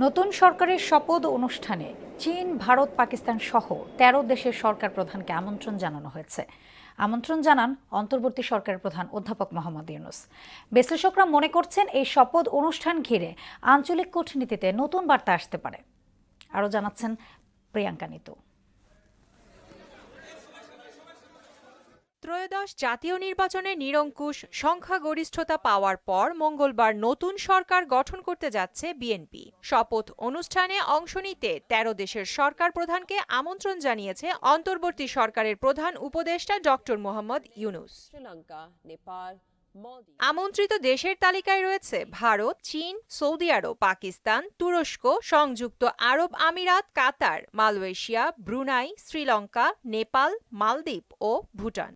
নতুন সরকারের শপথ অনুষ্ঠানে চীন, ভারত, পাকিস্তান সহ ১৩ দেশের সরকার প্রধানকে আমন্ত্রণ জানানো হয়েছে। আমন্ত্রণ জানান অন্তর্বর্তী সরকারের প্রধান অধ্যাপক মোহাম্মদ ইউনূস। বিশ্লেষকরা মনে করছেন এই শপথ অনুষ্ঠান ঘিরে আঞ্চলিক কূটনীতিতে নতুন বার্তা আসতে পারে। আরও জানাচ্ছেন প্রিয়াঙ্কা নিতু। ত্রয়োদশ জাতীয় নির্বাচনে নিরঙ্কুশ সংখ্যাগরিষ্ঠতা পাওয়ার পর মঙ্গলবার নতুন সরকার গঠন করতে যাচ্ছে বিএনপি। শপথ অনুষ্ঠানে অংশ নিতে ১৩ দেশের সরকার প্রধানকে আমন্ত্রণ জানিয়েছে অন্তর্বর্তী সরকারের প্রধান উপদেষ্টা ডক্টর মোহাম্মদ ইউনূস। আমন্ত্রিত দেশের তালিকায় রয়েছে ভারত, চীন, সৌদি আরব, পাকিস্তান, তুরস্ক, সংযুক্ত আরব আমিরাত, কাতার, মালয়েশিয়া, ব্রুনাই, শ্রীলঙ্কা, নেপাল, মালদ্বীপ ও ভুটান।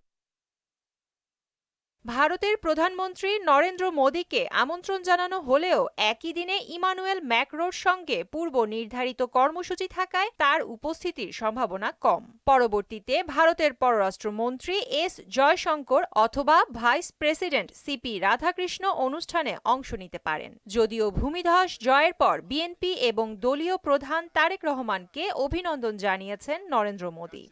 ভারতের প্রধানমন্ত্রী নরেন্দ্র মোদীকে আমন্ত্রণ জানানো হলেও একই দিনে ইমানুয়েল ম্যাক্রোর সঙ্গে পূর্ব নির্ধারিত কর্মসূচি থাকায় তার উপস্থিতির সম্ভাবনা কম। পরবর্তীতে ভারতের পররাষ্ট্রমন্ত্রী এস জয়শঙ্কর অথবা ভাইস প্রেসিডেন্ট সিপি রাধাকৃষ্ণ অনুষ্ঠানে অংশ নিতে পারেন। যদিও ভূমিধস জয়ের পর বিএনপি এবং দলীয় প্রধান তারেক রহমানকে অভিনন্দন জানিয়েছেন নরেন্দ্র মোদী।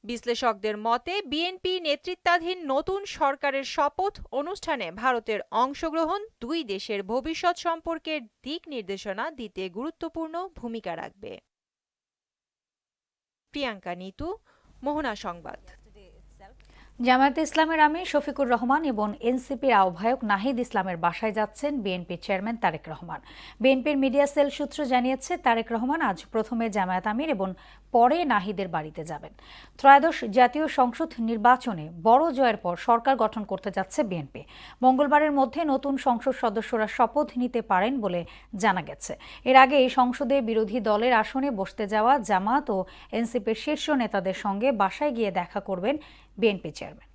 বিশ্লেষকদের মতে বিএনপি নেতৃত্বাধীন নতুন সরকারের শপথ অনুষ্ঠানে ভারতের অংশগ্রহণ দুই দেশের ভবিষ্যৎ সম্পর্কের দিক নির্দেশনা দিতে গুরুত্বপূর্ণ ভূমিকা রাখবে। প্রিয়াঙ্কা নিতু, মোহনা সংবাদ। জামায়াতে ইসলামের আমির শফিকুর রহমান এবং এনসিপির আহ্বায়ক নাহিদ ইসলামের বাসায় যাচ্ছেন বিএনপির চেয়ারম্যান তারেক রহমান। বিএনপির মিডিয়া সেল সূত্র জানিয়েছে, তারেক রহমান আজ প্রথমে জামায়াত আমির এবং পরে নাহিদের বাড়িতে যাবেন। ত্রয়োদশ জাতীয় সংসদ নির্বাচনে বড় জয়ের পর সরকার গঠন করতে যাচ্ছে বিএনপি। মঙ্গলবারের মধ্যে নতুন সংসদ সদস্যরা শপথ নিতে পারেন বলে জানা গেছে। এর আগে এই সংসদে বিরোধী দলের আসনে বসতে যাওয়া জামায়াত ও এনসিপির শীর্ষ নেতাদের সঙ্গে বাসায় গিয়ে দেখা করবেন বিএনপি চেয়ারম্যান।